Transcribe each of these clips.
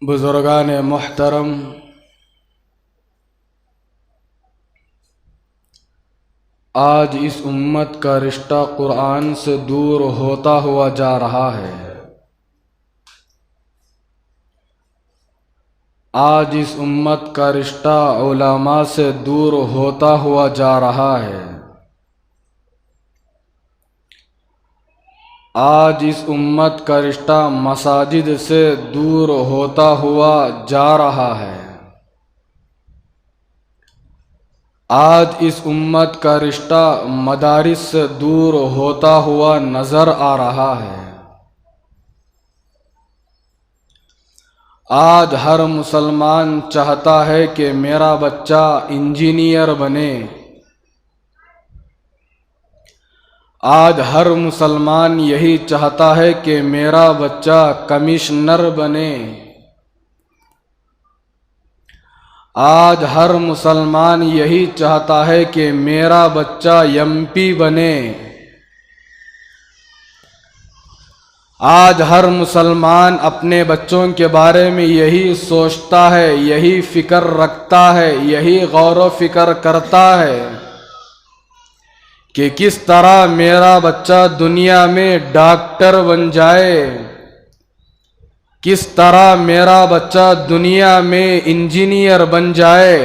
بزرگان محترم، آج اس امت کا رشتہ قرآن سے دور ہوتا ہوا جا رہا ہے۔ آج اس امت کا رشتہ علماء سے دور ہوتا ہوا جا رہا ہے۔ آج اس امت کا رشتہ مساجد سے دور ہوتا ہوا جا رہا ہے۔ آج اس امت کا رشتہ مدارس سے دور ہوتا ہوا نظر آ رہا ہے۔ آج ہر مسلمان چاہتا ہے کہ میرا بچہ انجینئر بنے۔ آج ہر مسلمان یہی چاہتا ہے کہ میرا بچہ کمشنر بنے۔ آج ہر مسلمان یہی چاہتا ہے کہ میرا بچہ MP بنے۔ آج ہر مسلمان اپنے بچوں کے بارے میں یہی سوچتا ہے، یہی فکر رکھتا ہے، یہی غور و فکر کرتا ہے کہ کس طرح میرا بچہ دنیا میں ڈاکٹر بن جائے، کس طرح میرا بچہ دنیا میں انجینئر بن جائے،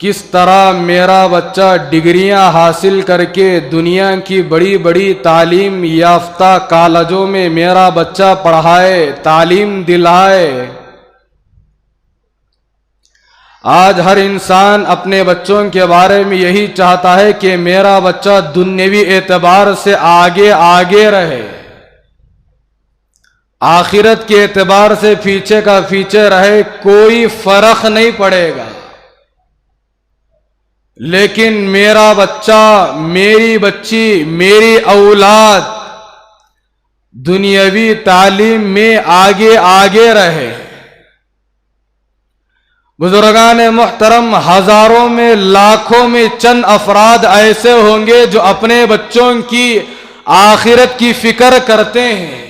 کس طرح میرا بچہ ڈگریاں حاصل کر کے دنیا کی بڑی بڑی تعلیم یافتہ کالجوں میں میرا بچہ پڑھائے، تعلیم دلائے۔ آج ہر انسان اپنے بچوں کے بارے میں یہی چاہتا ہے کہ میرا بچہ دنیوی اعتبار سے آگے آگے رہے، آخرت کے اعتبار سے پیچھے کا پیچھے رہے، کوئی فرق نہیں پڑے گا۔ لیکن میرا بچہ، میری بچی، میری اولاد دنیاوی تعلیم میں آگے آگے رہے۔ بزرگان محترم، ہزاروں میں لاکھوں میں چند افراد ایسے ہوں گے جو اپنے بچوں کی آخرت کی فکر کرتے ہیں۔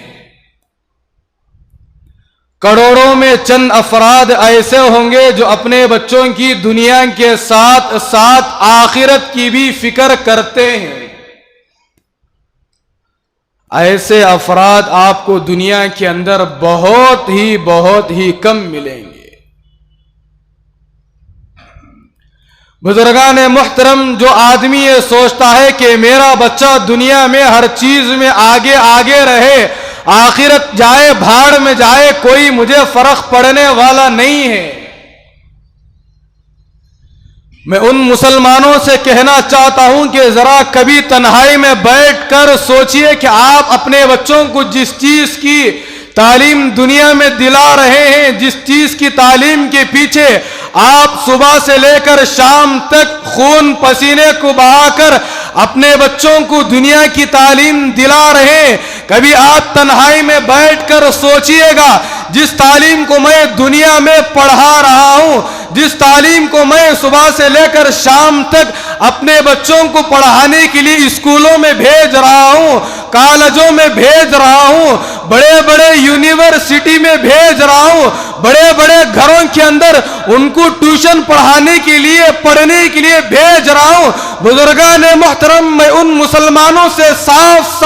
کروڑوں میں چند افراد ایسے ہوں گے جو اپنے بچوں کی دنیا کے ساتھ ساتھ آخرت کی بھی فکر کرتے ہیں۔ ایسے افراد آپ کو دنیا کے اندر بہت ہی کم ملیں گے۔ بزرگان محترم، جو آدمی یہ سوچتا ہے کہ میرا بچہ دنیا میں ہر چیز میں آگے آگے رہے، آخرت جائے بھاڑ میں جائے، کوئی مجھے فرق پڑنے والا نہیں ہے، میں ان مسلمانوں سے کہنا چاہتا ہوں کہ ذرا کبھی تنہائی میں بیٹھ کر سوچئے کہ آپ اپنے بچوں کو جس چیز کی تعلیم دنیا میں دلا رہے ہیں، جس چیز کی تعلیم کے پیچھے آپ صبح سے لے کر شام تک خون پسینے کو بہا کر اپنے بچوں کو دنیا کی تعلیم دلا رہے ہیں، کبھی آپ تنہائی میں بیٹھ کر سوچئے گا جس تعلیم کو میں دنیا میں پڑھا رہا ہوں، جس تعلیم کو میں صبح سے لے کر شام تک اپنے بچوں کو پڑھانے کے لیے اسکولوں میں بھیج رہا ہوں، کالجوں میں بھیج رہا ہوں، بڑے بڑے یونیورسٹی میں بھیج رہا ہوں، بڑے بڑے گھروں کے اندر ان کو ٹیوشن پڑھانے کے لیے، پڑھنے کے لیے بھیج رہا ہوں۔ بزرگان محترم، میں ان مسلمانوں سے صاف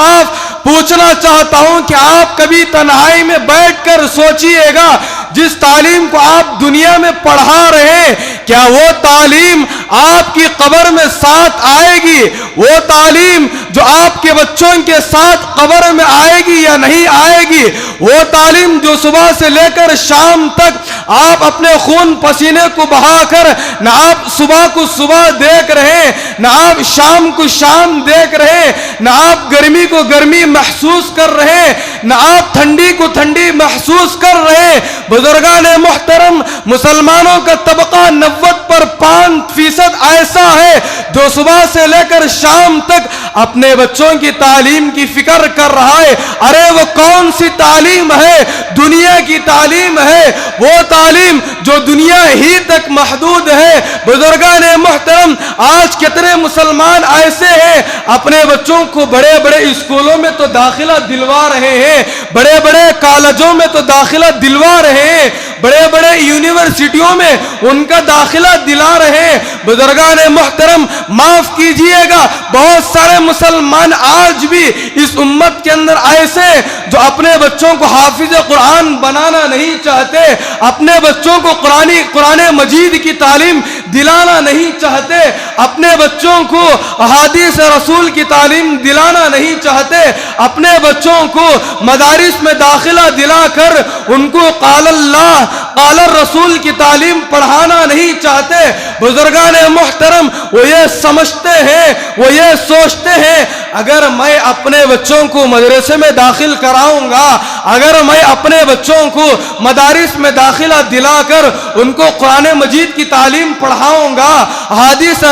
پوچھنا چاہتا ہوں کہ آپ کبھی تنہائی میں بیٹھ کر سوچئے گا جس تعلیم کو آپ دنیا میں پڑھا رہے ہیں، کیا وہ تعلیم آپ کی قبر میں ساتھ آئے گی؟ وہ تعلیم جو آپ کے بچوں کے ساتھ قبر میں آئے گی یا نہیں آئے گی؟ وہ تعلیم جو صبح سے لے کر شام تک آپ اپنے خون پسینے کو بہا کر نہ آپ صبح کو صبح دیکھ رہے، نہ آپ شام کو شام دیکھ رہے، نہ آپ گرمی کو گرمی محسوس کر رہے، نہ آپ ٹھنڈی کو ٹھنڈی محسوس کر رہے۔ بزرگان محترم، مسلمانوں کا طبقہ 90% ایسا ہے جو صبح سے لے کر شام تک اپنے بچوں کی تعلیم کی فکر کر رہا ہے، ارے وہ کون سی تعلیم ہے؟ دنیا کی تعلیم ہے، وہ تعلیم جو دنیا ہی تک محدود ہے۔ بزرگان محترم، آج کتنے مسلمان ایسے ہیں اپنے بچوں کو بڑے بڑے اسکولوں میں تو داخلہ دلوا رہے ہیں، بڑے بڑے کالجوں میں تو داخلہ دلوا رہے ہیں، بڑے بڑے یونیورسٹیوں میں ان کا داخلہ دلا رہے ہیں۔ بزرگان محترم، معاف کیجئے گا، بہت سارے مسلمان آج بھی اس امت کے اندر ایسے جو اپنے بچوں کو حافظ قرآن بنانا نہیں چاہتے، اپنے بچوں کو قرآن مجید کی تعلیم دلانا نہیں چاہتے، اپنے بچوں کو احادیث رسول کی تعلیم دلانا نہیں چاہتے، اپنے بچوں کو مدارس میں داخلہ دلا کر ان کو قال اللہ قال الرسول کی تعلیم پڑھانا نہیں چاہتے۔ بزرگان محترم، وہ یہ سمجھتے ہیں، وہ یہ سوچتے ہیں، اگر میں اپنے بچوں کو مدرسے میں داخل کراؤں گا، اگر میں اپنے بچوں کو مدارس میں داخلہ دلا کر ان کو قرآن مجید کی تعلیم پڑھاؤں گا، احادیث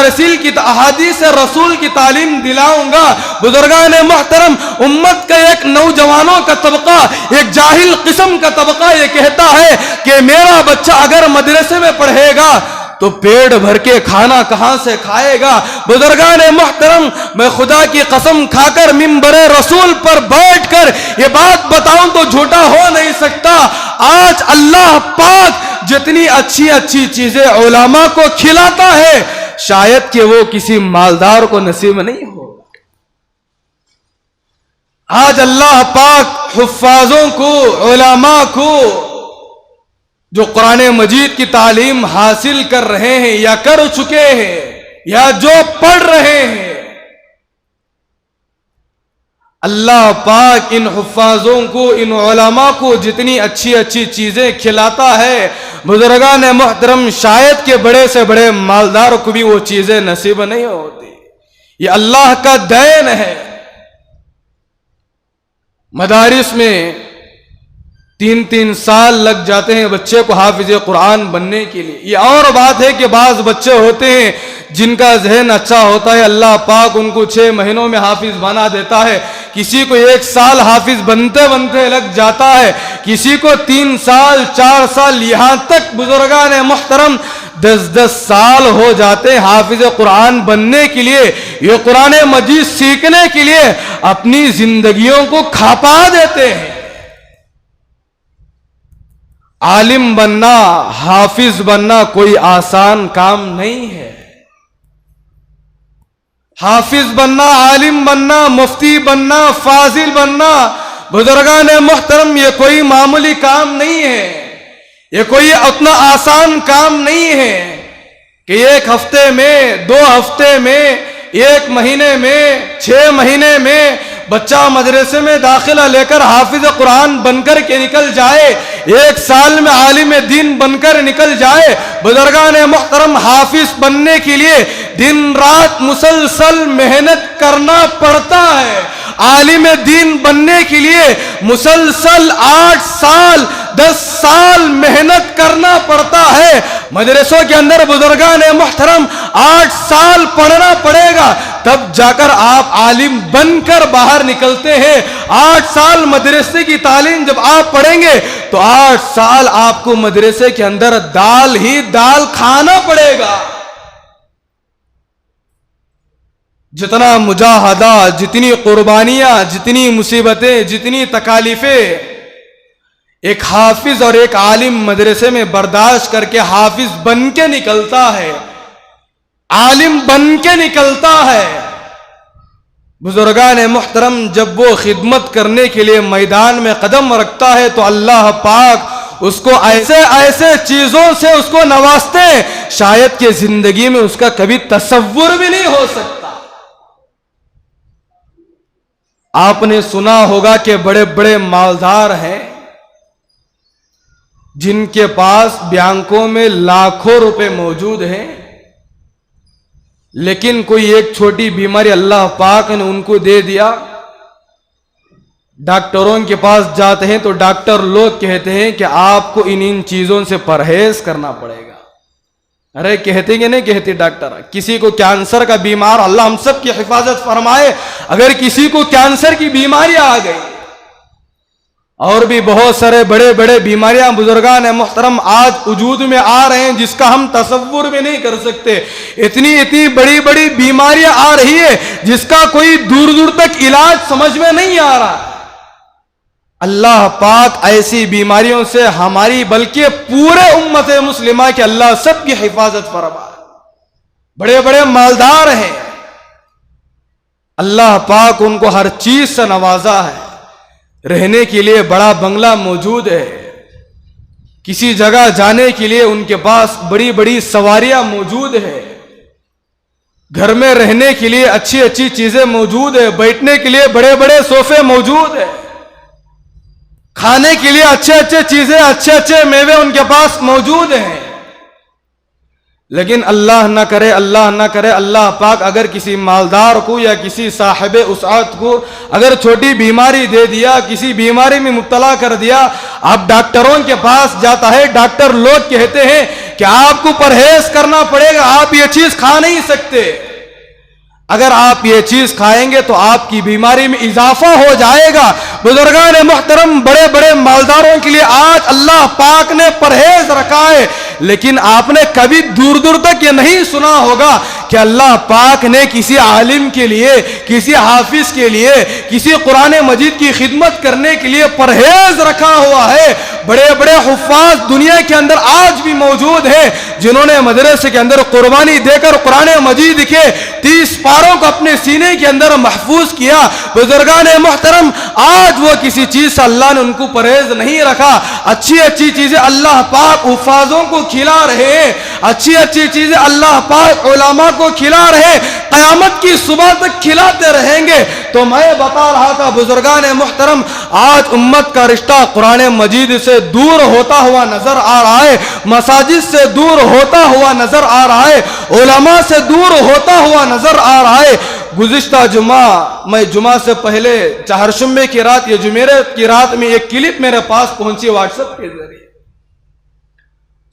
رسول کی تعلیم دلاؤں گا، بزرگان محترم، امت کا ایک نوجوانوں کا طبقہ، ایک جاہل قسم کا طبقہ یہ کہتا ہے کہ میرا بچہ اگر مدرسے میں پڑھے گا تو پیٹ بھر کے کھانا کہاں سے کھائے گا؟ بزرگان محترم، میں خدا کی قسم کھا کر منبر رسول پر بیٹھ کر یہ بات بتاؤں تو جھوٹا ہو نہیں سکتا، آج اللہ پاک جتنی اچھی اچھی چیزیں علماء کو کھلاتا ہے، شاید کہ وہ کسی مالدار کو نصیب نہیں ہو۔ آج اللہ پاک حفاظوں کو، علماء کو، جو قرآن مجید کی تعلیم حاصل کر رہے ہیں یا کر چکے ہیں یا جو پڑھ رہے ہیں، اللہ پاک ان حفاظوں کو، ان علماء کو جتنی اچھی اچھی چیزیں کھلاتا ہے، بزرگان محترم، شاید کہ بڑے سے بڑے مالدار کو بھی وہ چیزیں نصیب نہیں ہوتی۔ یہ اللہ کا دین ہے۔ مدارس میں 3 سال لگ جاتے ہیں بچے کو حافظ قرآن بننے کے لیے۔ یہ اور بات ہے کہ بعض بچے ہوتے ہیں جن کا ذہن اچھا ہوتا ہے، اللہ پاک ان کو 6 مہینوں میں حافظ بنا دیتا ہے، کسی کو 1 سال حافظ بنتے بنتے لگ جاتا ہے، کسی کو 3 سال 4 سال، یہاں تک بزرگان محترم 10 سال ہو جاتے ہیں حافظ قرآن بننے کے لیے۔ یہ قرآن مجید سیکھنے کے لیے اپنی زندگیوں کو کھپا دیتے ہیں۔ عالم بننا، حافظ بننا کوئی آسان کام نہیں ہے۔ حافظ بننا، عالم بننا، مفتی بننا، فاضل بننا، بزرگان محترم، یہ کوئی معمولی کام نہیں ہے، یہ کوئی اتنا آسان کام نہیں ہے کہ 1 ہفتے میں، 2 ہفتے میں، 1 مہینے میں، 6 مہینے میں بچہ مدرسے میں داخلہ لے کر حافظ قرآن بن کر کے نکل جائے، 1 سال میں عالم دین بن کر نکل جائے۔ بزرگان محترم، حافظ بننے کے لیے دن رات مسلسل محنت کرنا پڑتا ہے، عالم دین بننے کے لیے مسلسل 8 سال 10 سال محنت کرنا پڑتا ہے۔ مدرسوں کے اندر بزرگان محترم 8 سال پڑھنا پڑے گا، تب جا کر آپ عالم بن کر باہر نکلتے ہیں۔ 8 سال مدرسے کی تعلیم جب آپ پڑھیں گے تو 8 سال آپ کو مدرسے کے اندر دال ہی دال کھانا پڑے گا۔ جتنا مجاہدہ، جتنی قربانیاں، جتنی مصیبتیں، جتنی تکالیفیں ایک حافظ اور ایک عالم مدرسے میں برداشت کر کے حافظ بن کے نکلتا ہے، عالم بن کے نکلتا ہے، بزرگان محترم، جب وہ خدمت کرنے کے لیے میدان میں قدم رکھتا ہے تو اللہ پاک اس کو ایسے چیزوں سے اس کو نوازتے ہیں شاید کہ زندگی میں اس کا کبھی تصور بھی نہیں ہو سکتا۔ آپ نے سنا ہوگا کہ بڑے بڑے مالدار ہیں جن کے پاس بینکوں میں لاکھوں روپے موجود ہیں، لیکن کوئی ایک چھوٹی بیماری اللہ پاک نے ان کو دے دیا، ڈاکٹروں کے پاس جاتے ہیں تو ڈاکٹر لوگ کہتے ہیں کہ آپ کو ان چیزوں سے پرہیز کرنا پڑے گا، ارے کہتے کہ نہیں کہتے ڈاکٹر، کسی کو کینسر کا بیمار، اللہ ہم سب کی حفاظت فرمائے، اگر کسی کو کینسر کی بیماری آ گئی اور بھی بہت سارے بڑے بڑے بیماریاں بزرگان محترم آج وجود میں آ رہے ہیں جس کا ہم تصور بھی نہیں کر سکتے، اتنی بڑی بڑی بیماریاں آ رہی ہے جس کا کوئی دور دور تک علاج سمجھ میں نہیں آ رہا۔ اللہ پاک ایسی بیماریوں سے ہماری بلکہ پورے امت مسلمہ کے اللہ سب کی حفاظت فرمائے۔ بڑے بڑے مالدار ہیں، اللہ پاک ان کو ہر چیز سے نوازا ہے، رہنے کے لیے بڑا بنگلہ موجود ہے، کسی جگہ جانے کے لیے ان کے پاس بڑی بڑی سواریاں موجود ہے، گھر میں رہنے کے لیے اچھی اچھی چیزیں موجود ہے، بیٹھنے کے لیے بڑے بڑے صوفے موجود ہیں، کھانے کے لیے اچھے اچھے چیزیں، اچھے اچھے میوے ان کے پاس موجود ہیں، لیکن اللہ نہ کرے اللہ پاک اگر کسی مالدار کو یا کسی صاحب وسعت کو اگر چھوٹی بیماری دے دیا، کسی بیماری میں مبتلا کر دیا، اب ڈاکٹروں کے پاس جاتا ہے، ڈاکٹر لوگ کہتے ہیں کہ آپ کو پرہیز کرنا پڑے گا، آپ یہ چیز کھا نہیں سکتے، اگر آپ یہ چیز کھائیں گے تو آپ کی بیماری میں اضافہ ہو جائے گا۔ بزرگان محترم بڑے بڑے مالداروں کے لیے آج اللہ پاک نے پرہیز رکھا ہے، لیکن آپ نے کبھی دور دور تک یہ نہیں سنا ہوگا کہ اللہ پاک نے کسی عالم کے لیے، کسی حافظ کے لیے، کسی قرآن مجید کی خدمت کرنے کے لیے پرہیز رکھا ہوا ہے۔ بڑے بڑے حفاظ دنیا کے اندر آج بھی موجود ہیں جنہوں نے مدرسے کے اندر قربانی دے کر قرآن مجید کے 30 پاروں کو اپنے سینے کے اندر محفوظ کیا۔ بزرگان محترم آج وہ کسی چیز سے اللہ نے ان کو پرہیز نہیں رکھا، اچھی اچھی چیزیں اللہ پاک حفاظوں کو کھلا رہے ہیں، اچھی اچھی چیزیں اللہ پاک علماء کو کھلا رہے، قیامت کی صبح تک کھلاتے رہیں گے۔ تو میں بتا رہا تھا بزرگان محترم آج امت کا رشتہ قرآن مجید سے دور ہوتا ہوا نظر آ رہا ہے، مساجد سے دور ہوتا ہوا نظر آ رہا ہے، علماء سے دور ہوتا ہوا نظر آ رہا ہے۔ گزشتہ جمعہ میں جمعہ سے پہلے چہارشنبے کی رات یا جمعرات کی رات میں ایک کلپ میرے پاس پہنچی واٹس ایپ کے ذریعے،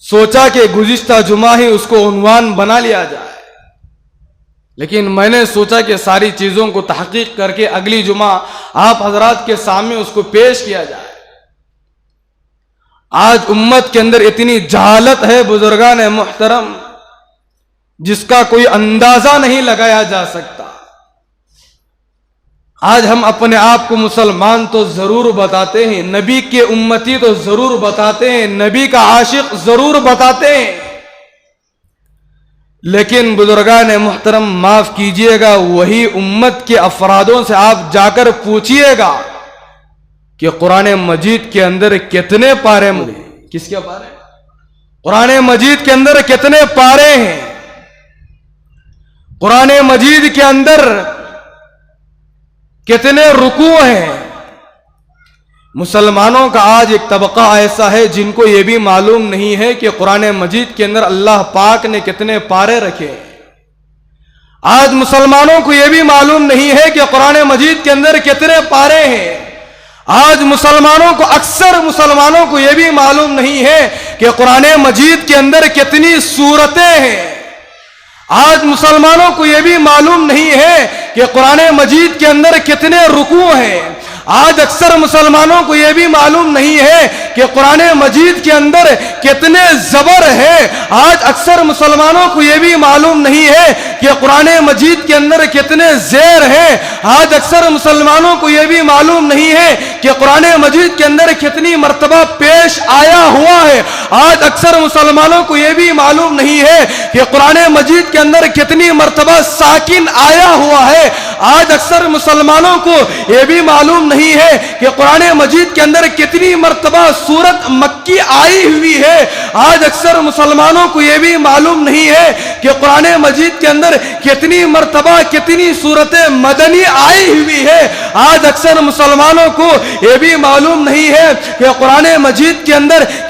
سوچا کہ گزشتہ جمعہ ہی اس کو عنوان بنا لیا جائے، لیکن میں نے سوچا کہ ساری چیزوں کو تحقیق کر کے اگلی جمعہ آپ حضرات کے سامنے اس کو پیش کیا جائے۔ آج امت کے اندر اتنی جہالت ہے بزرگان محترم جس کا کوئی اندازہ نہیں لگایا جا سکتا۔ آج ہم اپنے آپ کو مسلمان تو ضرور بتاتے ہیں، نبی کے امتی تو ضرور بتاتے ہیں، نبی کا عاشق ضرور بتاتے ہیں، لیکن بزرگان محترم معاف کیجئے گا، وہی امت کے افرادوں سے آپ جا کر پوچھئے گا کہ قرآن مجید کے اندر کتنے پارے کس کے پارے؟ قرآن مجید کے اندر کتنے پارے ہیں؟ قرآن مجید کے اندر کتنے رکوع ہیں؟ مسلمانوں کا آج ایک طبقہ ایسا ہے جن کو یہ بھی معلوم نہیں ہے کہ قرآن مجید کے اندر اللہ پاک نے کتنے پارے رکھے ہیں۔ آج مسلمانوں کو یہ بھی معلوم نہیں ہے کہ قرآن مجید کے اندر کتنے پارے ہیں۔ آج مسلمانوں کو، اکثر مسلمانوں کو یہ بھی معلوم نہیں ہے کہ قرآن مجید کے اندر کتنی سورتیں ہیں۔ آج مسلمانوں کو یہ بھی معلوم نہیں ہے کہ قرآن مجید کے اندر کتنے رکوع ہیں۔ آج اکثر مسلمانوں کو یہ بھی معلوم نہیں ہے کہ قرآن مجید کے اندر کتنے زبر ہیں۔ آج اکثر مسلمانوں کو یہ بھی معلوم نہیں ہے کہ قرآن مجید کے اندر کتنے زیر ہیں۔ آج اکثر مسلمانوں کو یہ بھی معلوم نہیں ہے کہ قرآن مجید کے اندر کتنی مرتبہ پیش آیا ہوا ہے۔ آج اکثر مسلمانوں کو یہ بھی معلوم نہیں ہے کہ قرآن مجید کے اندر کتنی مرتبہ ساکن آیا ہوا ہے۔ آج اکثر مسلمانوں کو یہ بھی معلوم نہیں ہے کہ قرآن مجید کے اندر کتنی مرتبہ سورت مکی آئی ہوئی ہے۔ آج اکثر مسلمانوں کو یہ بھی معلوم نہیں ہے کہ قرآن مجید کے اندر کتنی مرتبہ کتنی سورت مدنی آئی ہوئی ہے۔ آج اکثر مسلمانوں کو یہ بھی معلوم نہیں ہے کہ قرآن مجید کے اندر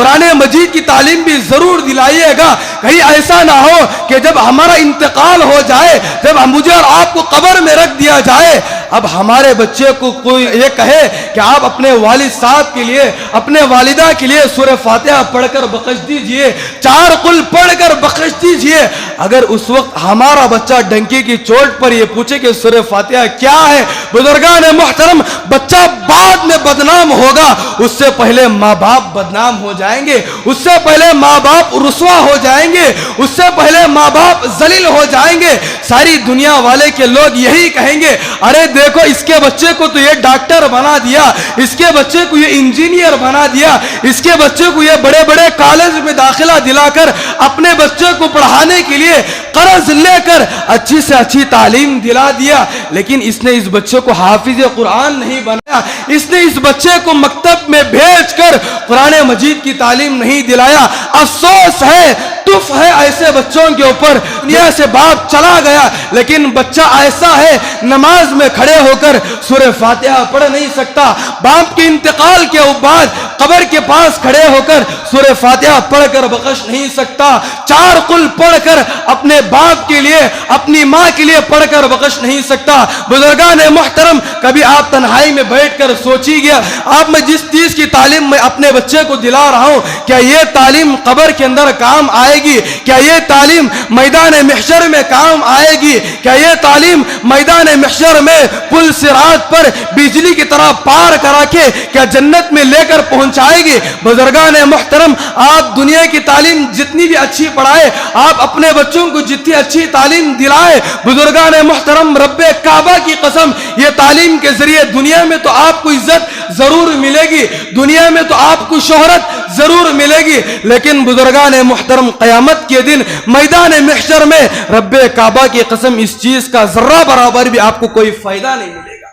قرآن مجید کی تعلیم بھی ضرور دلائیے گا. کہیں ایسا نہ ہو کہ جب ہمارا انتقال ہو جائے, جب مجھے اور آپ کو قبر میں رکھ دیا جائے, اب ہمارے بچے کو کوئی یہ کہے کہ آپ اپنے والد صاحب کے لیے, اپنے والدہ کے لیے سورہ فاتحہ پڑھ کر بخش دیجئے, 4 قل پڑھ کر بخش دیجئے. اگر اس وقت ہمارا بچہ ڈنکی کی چوٹ پر یہ پوچھے کہ سورہ فاتحہ کیا ہے, بزرگان محترم, بچہ بعد میں بدنام ہوگا, اس سے پہلے ماں باپ بدنام ہو جائیں گے, اس سے پہلے ماں باپ رسوا ہو جائیں گے, اس سے پہلے ماں باپ ذلیل ہو جائیں گے. ساری دنیا والے کے لوگ یہی کہیں گے, ارے دیکھو اس کے بچے کو تو یہ ڈاکٹر بنا دیا, اس کے بچے کو یہ انجینئر بنا دیا, اس کے بچے کو یہ بڑے بڑے کالج میں داخلہ دلا کر اپنے بچے کو پڑھانے کے لیے قرض لے کر اچھی سے اچھی تعلیم دلا دیا, لیکن اس نے اس بچے کو حافظ قرآن نہیں بنایا, اس نے اس بچے کو مکتب میں بھیج کر قرآن مجید کی تعلیم نہیں دلایا. افسوس ہے, تف ہے ایسے بچوں کے اوپر. دنیا سے باپ چلا گیا, لیکن بچہ ایسا ہے نماز میں کھڑے ہو کر سورہ فاتحہ پڑھ نہیں سکتا. باپ کے انتقال کے بعد قبر کے پاس کھڑے ہو کر سورہ فاتحہ پڑھ کر بخش نہیں سکتا. 4 قل پڑھ کر اپنے باپ کے لیے, اپنی ماں کے لیے پڑھ کر بخش نہیں سکتا. بزرگان محترم, کبھی آپ تنہائی میں بیٹھ کر سوچی گیا, آپ میں جس چیز کی تعلیم میں اپنے بچے کو دلا رہا ہوں, کیا یہ تعلیم قبر کے اندر کام آئے گی؟ کیا یہ تعلیم میدان محشر میں کام آئے گی؟ کیا یہ تعلیم میدان محشر میں پل صراط پر بجلی کی طرح پار کرا کے کیا جنت میں لے کر پہنچائے گی؟ بزرگان محترم, آپ دنیا کی تعلیم جتنی بھی اچھی پڑھائے, آپ اپنے بچوں کو جتنی اچھی تعلیم دلائے, بزرگان محترم, رب کعبہ کی قسم, یہ تعلیم کے ذریعے دنیا میں تو آپ کو عزت ضرور ملے گی, دنیا میں تو آپ کو شہرت ضرور ملے گی, لیکن بزرگان محترم, قیامت کے دن میدان محشر میں رب کعبہ کی قسم اس چیز کا ذرہ برابر بھی آپ کو کوئی فائدہ نہیں ملے گا.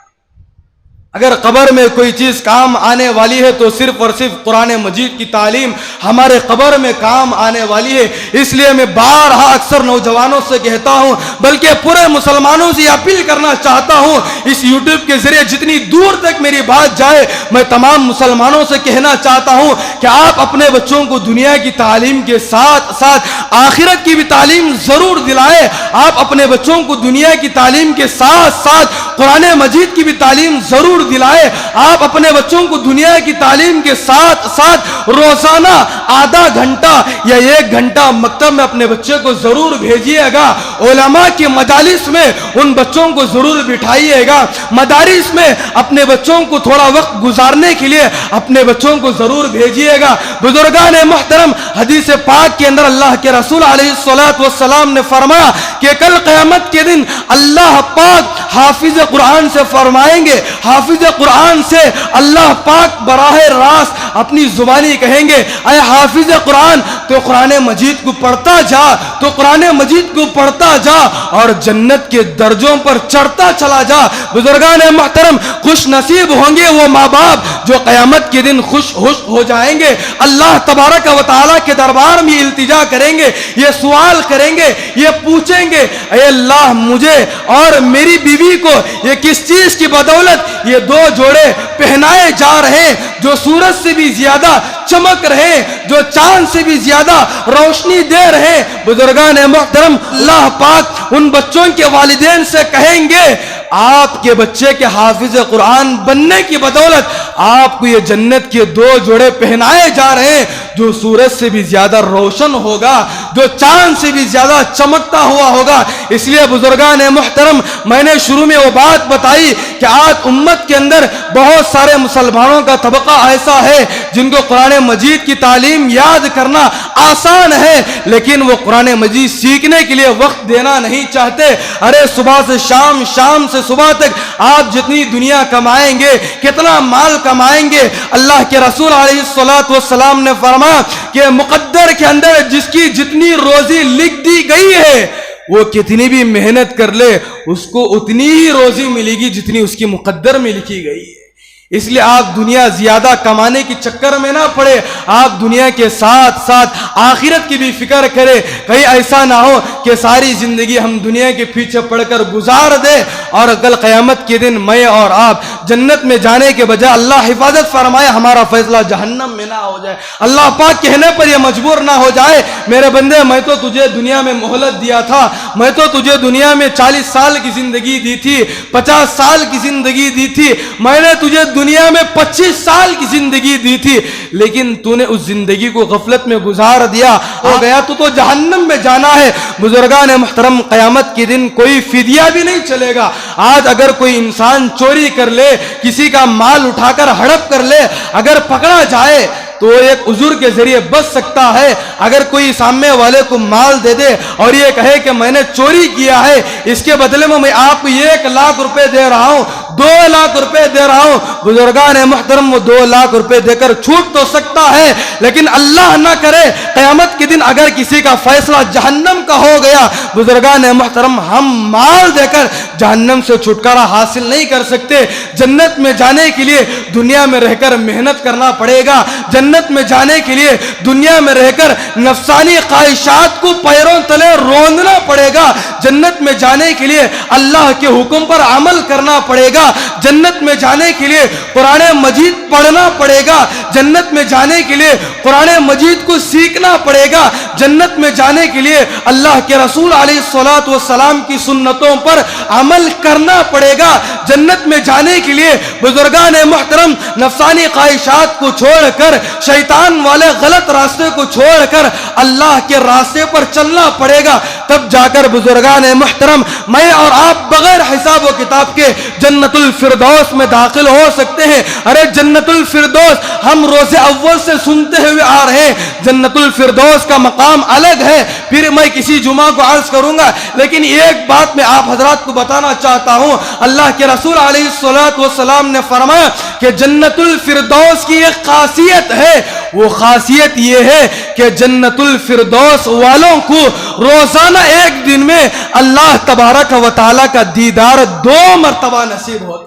اگر قبر میں کوئی چیز کام آنے والی ہے تو صرف اور صرف قرآن مجید کی تعلیم ہمارے قبر میں کام آنے والی ہے. اس لیے میں بارہا اکثر نوجوانوں سے کہتا ہوں, بلکہ پورے مسلمانوں سے اپیل کرنا چاہتا ہوں, اس یوٹیوب کے ذریعے جتنی دور تک میری بات جائے, میں تمام مسلمانوں سے کہنا چاہتا ہوں کہ آپ اپنے بچوں کو دنیا کی تعلیم کے ساتھ ساتھ آخرت کی بھی تعلیم ضرور دلائے. آپ اپنے بچوں کو دنیا کی تعلیم کے ساتھ ساتھ قرآن مجید کی بھی تعلیم ضرور دلائے. آپ اپنے بچوں کو دنیا کی تعلیم کے ساتھ ساتھ روزانہ آدھا گھنٹہ یا 1 گھنٹہ مکتب میں اپنے بچے کو ضرور بھیجیے گا. علماء کے مجالس میں ان بچوں کو ضرور بٹھائیے گا. مدارس میں اپنے بچوں کو تھوڑا وقت گزارنے کے لیے اپنے بچوں کو ضرور بھیجیے گا. بزرگان محترم, حدیث پاک کے اندر اللہ کے رسول علیہ السلام نے فرمایا کہ کل قیامت کے دن اللہ پاک حافظ قرآن سے فرمائیں گے, حافظ قرآن سے اللہ پاک براہ راست اپنی زبانی کہیں گے, اے حافظ قرآن, تو قرآن مجید کو پڑھتا جا, تو قرآن مجید کو پڑھتا جا اور جنت کے درجوں پر چڑھتا چلا جا. بزرگان محترم, خوش نصیب ہوں گے وہ ماں باپ جو قیامت کے دن خوش ہو جائیں گے, اللہ تبارک و تعالیٰ کے دربار میں التجا کریں گے, یہ سوال کریں گے, یہ پوچھیں گے, اے اللہ مجھے اور میری بیوی کو یہ کس چیز کی بدولت یہ 2 جوڑے پہنائے جا رہے ہیں جو سورج سے بھی زیادہ چمک رہے, جو چاند سے بھی زیادہ روشنی دے رہے. بزرگان محترم, اللہ پاک ان بچوں کے والدین سے کہیں گے, آپ کے بچے کے حافظ قرآن بننے کی بدولت آپ کو یہ جنت کے 2 جوڑے پہنائے جا رہے ہیں جو سورج سے بھی زیادہ روشن ہوگا, جو چاند سے بھی زیادہ چمکتا ہوا ہوگا. اس لیے بزرگان محترم, میں نے شروع میں وہ بات بتائی کہ آج امت کے اندر بہت سارے مسلمانوں کا طبقہ ایسا ہے جن کو قرآن مجید کی تعلیم یاد کرنا آسان ہے, لیکن وہ قرآن مجید سیکھنے کے لیے وقت دینا نہیں چاہتے. ارے صبح سے شام, شام سے صبح تک آپ جتنی دنیا کمائیں گے, کتنا مال کمائیں گے, اللہ کے رسول علیہ السلام نے فرمایا کہ مقدر کے اندر جس کی جتنی روزی لکھ دی گئی ہے وہ کتنی بھی محنت کر لے اس کو اتنی ہی روزی ملے گی جتنی اس کی مقدر میں لکھی گئی ہے. اس لیے آپ دنیا زیادہ کمانے کی چکر میں نہ پڑے، آپ دنیا کے ساتھ ساتھ آخرت کی بھی فکر کرے. کہیں ایسا نہ ہو کہ ساری زندگی ہم دنیا کے پیچھے پڑ کر گزار دے اور کل قیامت کے دن میں اور آپ جنت میں جانے کے بجائے اللہ حفاظت فرمائے ہمارا فیصلہ جہنم میں نہ ہو جائے. اللہ پاک کہنے پر یہ مجبور نہ ہو جائے میرے بندے میں تو تجھے دنیا میں مہلت دیا تھا، میں تو تجھے دنیا میں 40 سال کی زندگی دی تھی، 50 سال کی زندگی دی تھی، میں نے تجھے دنیا میں 25 سال کی زندگی دی تھی، لیکن تو نے اس زندگی کو غفلت میں گزار دیا، ہو گیا تو جہنم میں جانا ہے. بزرگان محترم قیامت کے دن کوئی فدیہ بھی نہیں چلے گا. آج اگر کوئی انسان چوری کر لے، کسی کا مال اٹھا کر ہڑپ کر لے، اگر پکڑا جائے تو ایک عذر کے ذریعے بچ سکتا ہے. اگر کوئی سامنے والے کو مال دے دے اور یہ کہے کہ میں نے چوری کیا ہے، اس کے بدلے میں آپ کو 1 لاکھ روپے دے رہا ہوں، 2 لاکھ روپے دے رہا ہوں، بزرگان محترم وہ 2 لاکھ روپے دے کر چھوٹ تو سکتا ہے، لیکن اللہ نہ کرے قیامت کے دن اگر کسی کا فیصلہ جہنم کا ہو گیا، بزرگان محترم ہم مال دے کر جہنم سے چھٹکارا حاصل نہیں کر سکتے. جنت میں جانے کے لیے دنیا میں رہ کر محنت کرنا پڑے گا. جنت میں جانے کے لیے دنیا میں رہ کر نفسانی خواہشات کو پیروں تلے روندنا پڑے گا. جنت میں جانے کے لیے اللہ کے حکم پر عمل کرنا پڑے گا. جنت میں جانے کے لیے قرآن مجید پڑھنا پڑے گا. جنت میں جانے کے لیے قرآن مجید کو سیکھنا پڑے گا. جنت میں جانے کے لیے اللہ کے رسول علیہ الصلوۃ والسلام کی سنتوں پر عمل کرنا پڑے گا. جنت میں جانے کے لیے بزرگان محترم نفسانی خواہشات کو چھوڑ کر، شیطان والے غلط راستے کو چھوڑ کر اللہ کے راستے پر چلنا پڑے گا. تب جا کر بزرگان محترم میں اور آپ بغیر حساب و کتاب کے جنت الفردوس میں داخل ہو سکتے ہیں. ارے جنت الفردوس ہم روز اول سے سنتے ہوئے آ رہے ہیں. جنت الفردوس کا مقام الگ ہے، پھر میں کسی جمعہ کو عرض کروں گا، لیکن ایک بات میں آپ حضرات کو بتانا چاہتا ہوں. اللہ کے رسول علیہ الصلوۃ والسلام نے فرمایا کہ جنت الفردوس کی ایک خاصیت ہے، وہ خاصیت یہ ہے کہ جنت الفردوس والوں کو روزانہ ایک دن میں اللہ تبارک و تعالیٰ کا دیدار 2 مرتبہ نصیب ہوتا.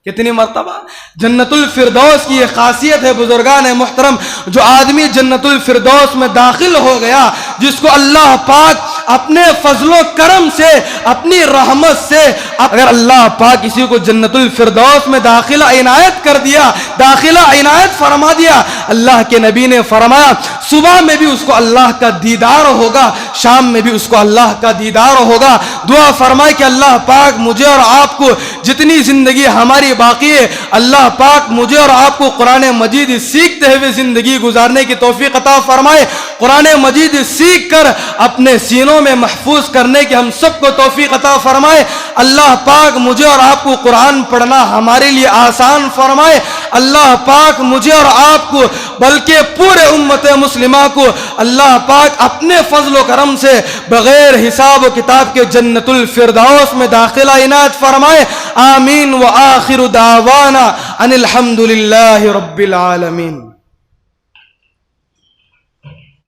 کتنی مرتبہ؟ جنت الفردوس کی یہ خاصیت ہے بزرگان محترم. جو آدمی جنت الفردوس میں داخل ہو گیا، جس کو اللہ پاک اپنے فضل و کرم سے، اپنی رحمت سے، اگر اللہ پاک کسی کو جنت الفردوس میں داخلہ عنایت کر دیا، داخلہ عنایت فرما دیا، اللہ کے نبی نے فرمایا صبح میں بھی اس کو اللہ کا دیدار ہوگا، شام میں بھی اس کو اللہ کا دیدار ہوگا. دعا فرمائے کہ اللہ پاک مجھے اور آپ کو جتنی زندگی ہماری باقی ہے، اللہ پاک مجھے اور آپ کو قرآن مجید سیکھتے ہوئے زندگی گزارنے کی توفیق عطا فرمائے. قرآن مجید سیکھ کر اپنے سینوں میں محفوظ کرنے کی ہم سب کو توفیق عطا فرمائے. اللہ پاک مجھے اور آپ کو قرآن پڑھنا ہمارے لیے آسان فرمائے. اللہ پاک مجھے اور آپ کو بلکہ پورے امت مسلمہ کو اللہ پاک اپنے فضل و کرم سے بغیر حساب و کتاب کے جنت الفردوس میں داخلہ عنایت فرمائے. آمین. وآخر دعوانا ان الحمد للہ رب العالمین.